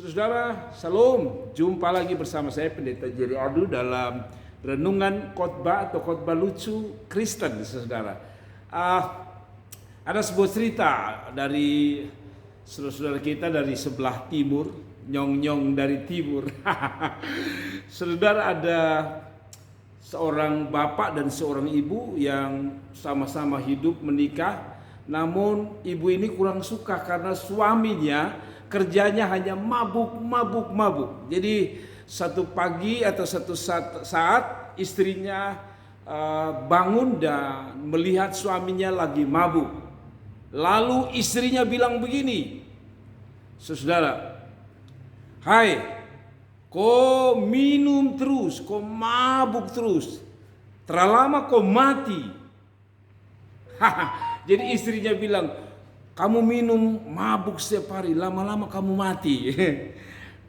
Saudara, Salam. Jumpa lagi bersama saya Pendeta Jerry Adu dalam renungan khotbah atau khotbah lucu Kristen, saudara. Ada sebuah cerita dari saudara-saudara kita dari sebelah timur, nyong-nyong dari timur. Saudara, ada seorang bapak dan seorang ibu yang sama-sama hidup menikah. Namun ibu ini kurang suka karena suaminya kerjanya hanya mabuk. Jadi satu pagi atau satu saat istrinya bangun dan melihat suaminya lagi mabuk. Lalu istrinya bilang begini, saudara, "Hai, kau minum terus, kau mabuk terus, terlama kau mati." Jadi istrinya bilang, "Kamu minum mabuk setiap hari, lama-lama kamu mati."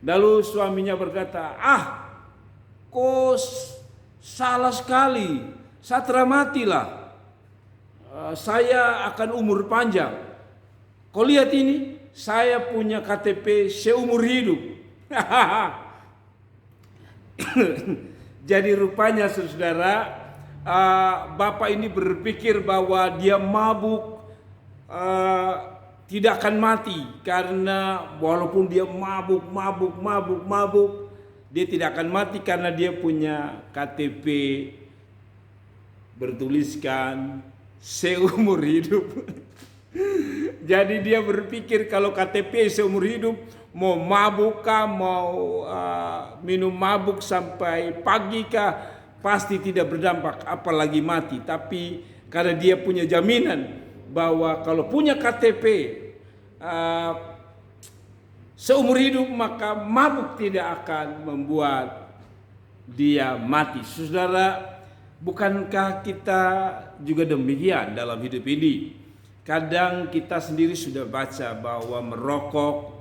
Lalu suaminya berkata, kau salah sekali, saya telah matilah. Saya akan umur panjang. Kau lihat ini, saya punya KTP seumur hidup. Jadi rupanya saudara, bapak ini berpikir bahwa dia mabuk tidak akan mati, karena walaupun dia mabuk, dia tidak akan mati karena dia punya KTP bertuliskan seumur hidup. Jadi dia berpikir kalau KTP seumur hidup, mau mabuk kah, mau minum mabuk sampai pagi kah, pasti tidak berdampak, apalagi mati. Tapi karena dia punya jaminan bahwa kalau punya KTP seumur hidup, maka mabuk tidak akan membuat dia mati. Saudara, bukankah kita juga demikian dalam hidup ini? Kadang kita sendiri sudah baca bahwa merokok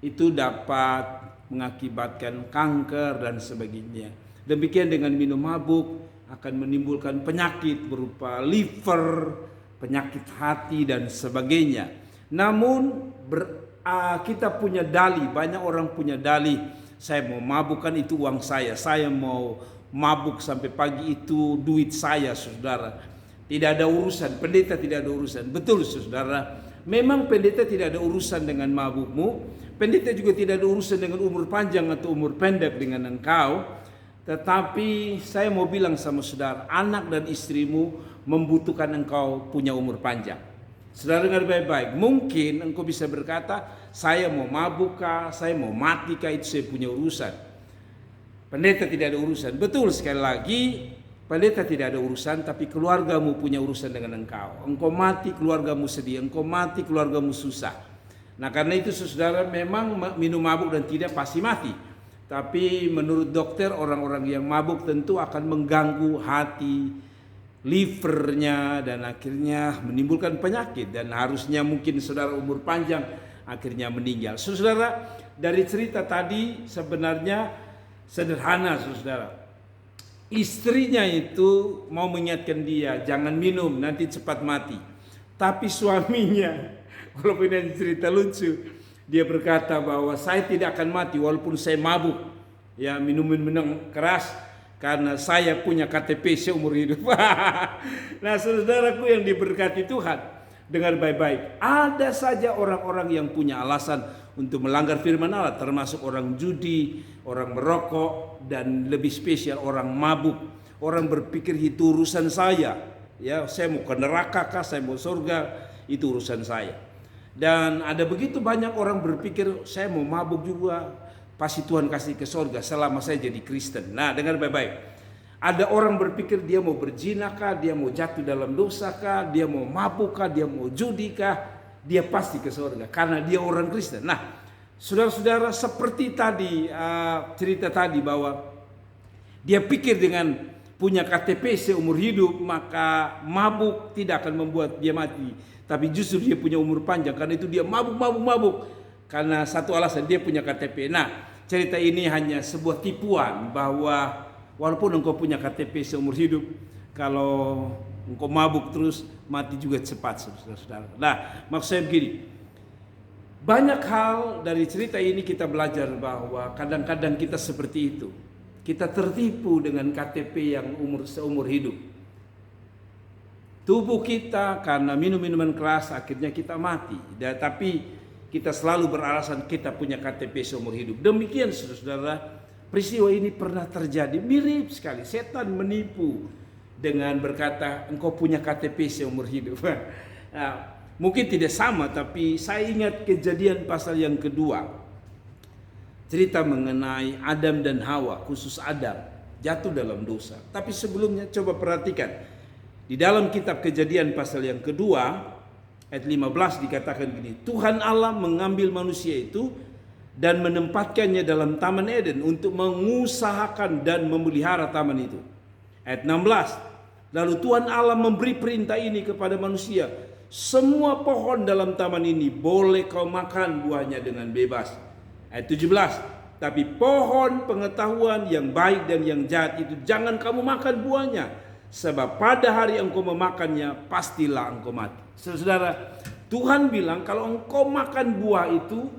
itu dapat mengakibatkan kanker dan sebagainya. Demikian dengan minum mabuk akan menimbulkan penyakit berupa liver, penyakit hati dan sebagainya. Namun kita punya dalih, banyak orang punya dalih, saya mau mabuk kan itu uang saya mau mabuk sampai pagi itu duit saya, saudara. Tidak ada urusan, pendeta tidak ada urusan. Betul saudara, memang pendeta tidak ada urusan dengan mabukmu, pendeta juga tidak ada urusan dengan umur panjang atau umur pendek dengan engkau. Tetapi saya mau bilang sama saudara, anak dan istrimu membutuhkan engkau punya umur panjang. Saudara dengar baik-baik, mungkin engkau bisa berkata, saya mau mabuk kah, saya mau mati kah, itu saya punya urusan. Pendeta tidak ada urusan. Betul, sekali lagi, pendeta tidak ada urusan, tapi keluargamu punya urusan dengan engkau. Engkau mati, keluargamu sedih. Engkau mati, keluargamu susah. Nah karena itu saudara, memang minum mabuk dan tidak pasti mati. Tapi menurut dokter, orang-orang yang mabuk tentu akan mengganggu hati, livernya, dan akhirnya menimbulkan penyakit. Dan harusnya mungkin saudara umur panjang, akhirnya meninggal. Saudara, dari cerita tadi sebenarnya sederhana saudara. Istrinya itu mau mengingatkan dia, jangan minum, nanti cepat mati. Tapi suaminya, walaupun ini cerita lucu, dia berkata bahwa saya tidak akan mati walaupun saya mabuk, ya minum keras, karena saya punya KTP seumur hidup. Nah saudaraku yang diberkati Tuhan, dengar baik-baik. Ada saja orang-orang yang punya alasan untuk melanggar firman Allah, termasuk orang judi, orang merokok, dan lebih spesial orang mabuk. Orang berpikir itu urusan saya, ya saya mau ke neraka kah, saya mau surga, itu urusan saya. Dan ada begitu banyak orang berpikir, saya mau mabuk juga, pasti Tuhan kasih ke surga selama saya jadi Kristen. Nah dengar baik-baik, ada orang berpikir dia mau berzina kah, dia mau jatuh dalam dosa kah, dia mau mabuk kah, dia mau judi kah, dia pasti ke surga karena dia orang Kristen. Nah saudara-saudara, seperti tadi cerita tadi bahwa dia pikir dengan punya KTP seumur hidup maka mabuk tidak akan membuat dia mati. Tapi justru dia punya umur panjang, karena itu dia mabuk. Karena satu alasan, dia punya KTP. Nah, cerita ini hanya sebuah tipuan bahwa walaupun engkau punya KTP seumur hidup, kalau engkau mabuk terus, mati juga cepat, saudara-saudara. Nah, maksud saya begini, Banyak hal dari cerita ini kita belajar bahwa kadang-kadang kita seperti itu. Kita tertipu dengan KTP yang seumur hidup. Tubuh kita karena minum-minuman keras akhirnya kita mati. Tapi kita selalu beralasan kita punya KTP seumur hidup. Demikian saudara-saudara, peristiwa ini pernah terjadi. Mirip sekali, setan menipu dengan berkata engkau punya KTP seumur hidup. Nah, mungkin tidak sama, tapi saya ingat kejadian pasal yang kedua. Cerita mengenai Adam dan Hawa, khusus Adam, jatuh dalam dosa. Tapi sebelumnya coba perhatikan. Di dalam kitab Kejadian pasal yang kedua, ayat 15 dikatakan gini. Tuhan Allah mengambil manusia itu dan menempatkannya dalam Taman Eden untuk mengusahakan dan memelihara taman itu. Ayat 16. Lalu Tuhan Allah memberi perintah ini kepada manusia. Semua pohon dalam taman ini boleh kau makan buahnya dengan bebas. Ayat 17. Tapi pohon pengetahuan yang baik dan yang jahat itu jangan kamu makan buahnya. Sebab pada hari engkau memakannya pastilah engkau mati. Saudara, Tuhan bilang kalau engkau makan buah itu,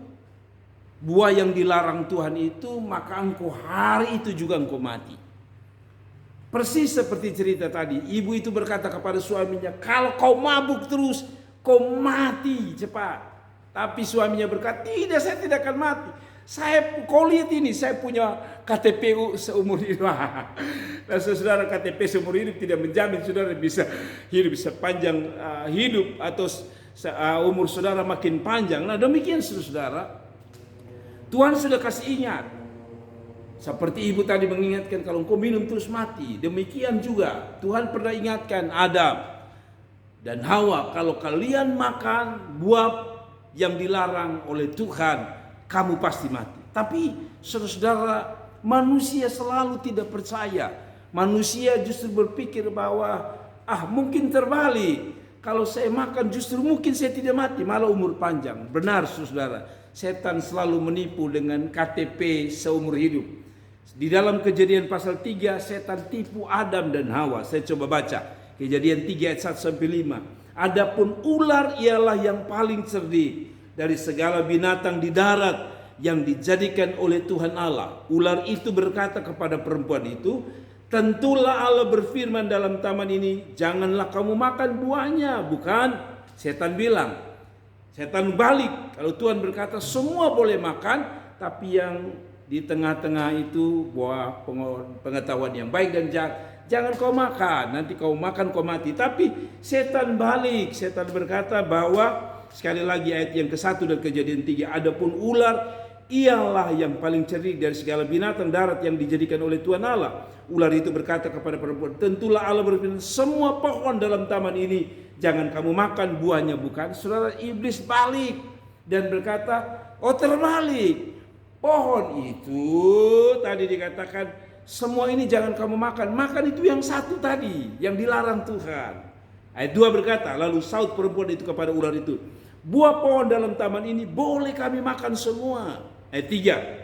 buah yang dilarang Tuhan itu, maka engkau hari itu juga engkau mati. Persis seperti cerita tadi, ibu itu berkata kepada suaminya, kalau kau mabuk terus, kau mati cepat. Tapi suaminya berkata, tidak, saya tidak akan mati. Kau lihat ini, saya punya KTP seumur hidup. Nah, saudara, KTP seumur hidup tidak menjamin saudara bisa panjang hidup atau umur saudara makin panjang. Nah, demikian saudara, Tuhan sudah kasih ingat. Seperti ibu tadi mengingatkan kalau engkau minum terus mati. Demikian juga Tuhan pernah ingatkan Adam dan Hawa, kalau kalian makan buah yang dilarang oleh Tuhan, kamu pasti mati. Tapi saudara, manusia selalu tidak percaya. Manusia justru berpikir bahwa mungkin terbalik. Kalau saya makan justru mungkin saya tidak mati, malah umur panjang. Benar saudara, setan selalu menipu dengan KTP seumur hidup. Di dalam Kejadian pasal 3, setan tipu Adam dan Hawa. Saya coba baca Kejadian 3 ayat 1 sampai 5. Adapun ular ialah yang paling cerdik dari segala binatang di darat yang dijadikan oleh Tuhan Allah. Ular itu berkata kepada perempuan itu, tentulah Allah berfirman dalam taman ini, janganlah kamu makan buahnya. Bukan, setan bilang. Setan balik. Kalau Tuhan berkata semua boleh makan, tapi yang di tengah-tengah itu buah pengetahuan yang baik dan jahat, jangan kau makan, nanti kau makan kau mati. Tapi setan balik. Setan berkata bahwa, sekali lagi ayat yang ke-1 dan Kejadian 3, adapun ular ialah yang paling cerdik dari segala binatang darat yang dijadikan oleh Tuhan Allah. Ular itu berkata kepada perempuan, tentulah Allah berfirman, semua pohon dalam taman ini jangan kamu makan buahnya. Bukan, saudara, iblis balik dan berkata, oh terbalik, pohon itu tadi dikatakan semua ini jangan kamu makan. Makan itu yang satu tadi, yang dilarang Tuhan. Ayat 2 berkata, lalu saut perempuan itu kepada ular itu, buah pohon dalam taman ini boleh kami makan semua. Ayat 3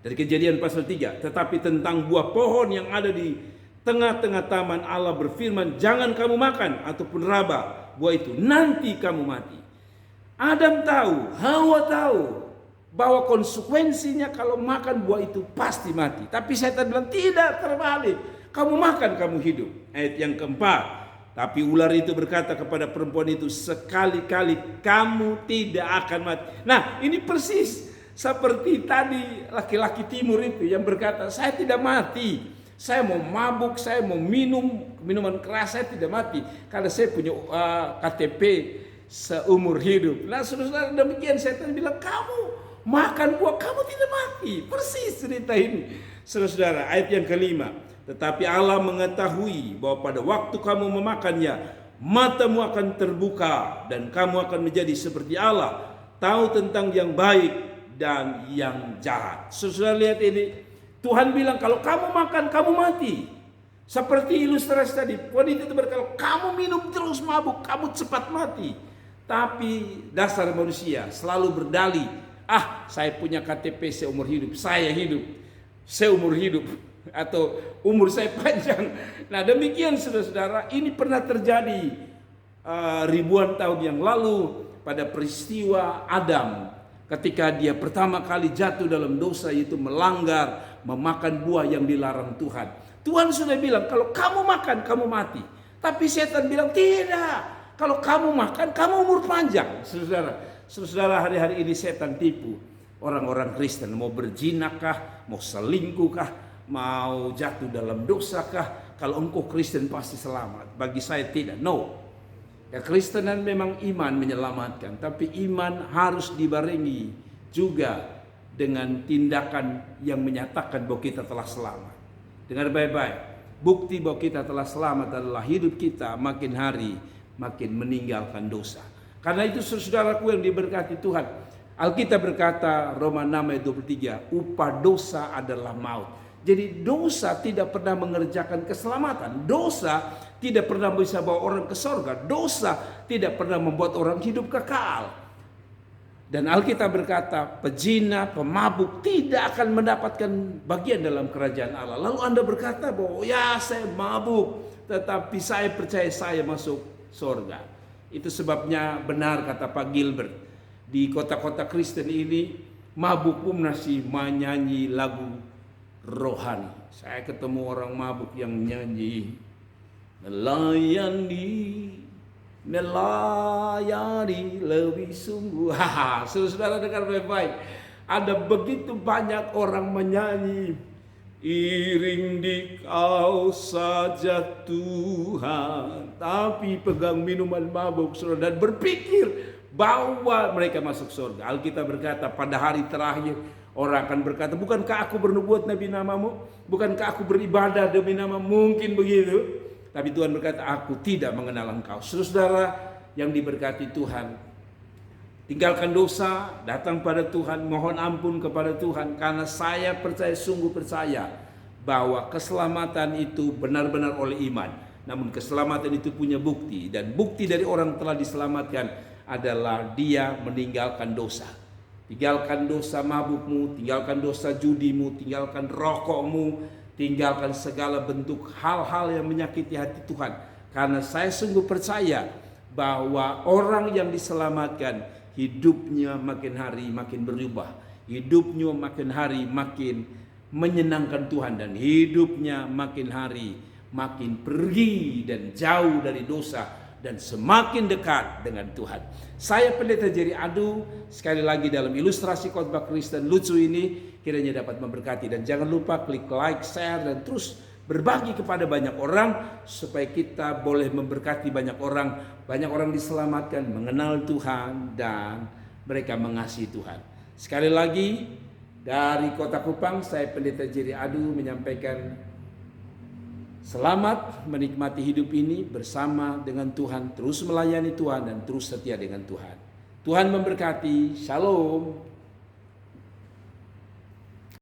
dari Kejadian pasal 3, tetapi tentang buah pohon yang ada di tengah-tengah taman Allah berfirman, jangan kamu makan ataupun raba buah itu, nanti kamu mati. Adam tahu, Hawa tahu bahwa konsekuensinya kalau makan buah itu pasti mati. Tapi setan bilang tidak, terbalik, kamu makan kamu hidup. Ayat yang keempat, tapi ular itu berkata kepada perempuan itu, sekali-kali kamu tidak akan mati. Nah, ini persis seperti tadi laki-laki timur itu yang berkata, saya tidak mati. Saya mau mabuk, saya mau minum minuman keras, saya tidak mati. Karena saya punya KTP seumur hidup. Nah saudara, demikian setan bilang, kamu makan buah, kamu tidak mati. Persis cerita ini. Saudara, ayat yang ke-5. Tetapi Allah mengetahui bahwa pada waktu kamu memakannya, matamu akan terbuka dan kamu akan menjadi seperti Allah, tahu tentang yang baik dan yang jahat. Saudara lihat ini, Tuhan bilang kalau kamu makan kamu mati. Seperti ilustrasi tadi, wanita itu berkata, kamu minum terus mabuk, kamu cepat mati. Tapi dasar manusia selalu berdalih, saya punya KTP seumur hidup, saya hidup seumur hidup, atau umur saya panjang. Nah demikian saudara-saudara, ini pernah terjadi ribuan tahun yang lalu. pada peristiwa Adam ketika dia pertama kali jatuh dalam dosa, yaitu melanggar, memakan buah yang dilarang Tuhan. Tuhan sudah bilang kalau kamu makan kamu mati. Tapi setan bilang tidak, kalau kamu makan kamu umur panjang. Saudara, hari-hari ini setan tipu orang-orang Kristen. Mau berzinakah, mau selingkuhkah, mau jatuh dalam dosakah, kalau engkau Kristen pasti selamat. Bagi saya tidak, no. Kekristenan memang iman menyelamatkan, tapi iman harus dibarengi juga dengan tindakan yang menyatakan bahwa kita telah selamat. Dengar baik-baik, bukti bahwa kita telah selamat adalah hidup kita makin hari makin meninggalkan dosa. Karena itu saudaraku yang diberkati Tuhan, Alkitab berkata Roma 6 ayat 23, upah dosa adalah maut. Jadi dosa tidak pernah mengerjakan keselamatan. Dosa tidak pernah bisa bawa orang ke sorga. Dosa tidak pernah membuat orang hidup kekal. Dan Alkitab berkata pezina, pemabuk tidak akan mendapatkan bagian dalam kerajaan Allah. Lalu Anda berkata bahwa ya saya mabuk, tetapi saya percaya saya masuk sorga. Itu sebabnya benar kata Pak Gilbert, di kota-kota Kristen ini mabuk pun masih menyanyi lagu rohani. Saya ketemu orang mabuk yang nyanyi melayani lebih sungguh. Saudara dengar baik-baik, ada begitu banyak orang menyanyi iring di kau saja Tuhan, tapi pegang minuman mabuk saudara dan berpikir bahwa mereka masuk surga. Alkitab berkata pada hari terakhir orang akan berkata, bukankah aku bernubuat demi namamu? Bukankah aku beribadah demi nama? Mungkin begitu. Tapi Tuhan berkata, aku tidak mengenal engkau. Saudara yang diberkati Tuhan, tinggalkan dosa, datang pada Tuhan, mohon ampun kepada Tuhan. Karena saya percaya, sungguh percaya bahwa keselamatan itu benar-benar oleh iman. Namun keselamatan itu punya bukti. Dan bukti dari orang telah diselamatkan adalah dia meninggalkan dosa. Tinggalkan dosa mabukmu, tinggalkan dosa judimu, tinggalkan rokokmu, tinggalkan segala bentuk hal-hal yang menyakiti hati Tuhan. Karena saya sungguh percaya bahwa orang yang diselamatkan hidupnya makin hari makin berubah. Hidupnya makin hari makin menyenangkan Tuhan. Dan hidupnya makin hari makin pergi dan jauh dari dosa dan semakin dekat dengan Tuhan. Saya Pendeta Jerry Adu, sekali lagi dalam ilustrasi khotbah Kristen lucu ini, kiranya dapat memberkati. Dan jangan lupa klik like, share, dan terus berbagi kepada banyak orang, supaya kita boleh memberkati banyak orang diselamatkan, mengenal Tuhan, dan mereka mengasihi Tuhan. Sekali lagi, dari Kota Kupang, saya Pendeta Jerry Adu menyampaikan selamat menikmati hidup ini bersama dengan Tuhan, terus melayani Tuhan dan terus setia dengan Tuhan. Tuhan memberkati. Shalom.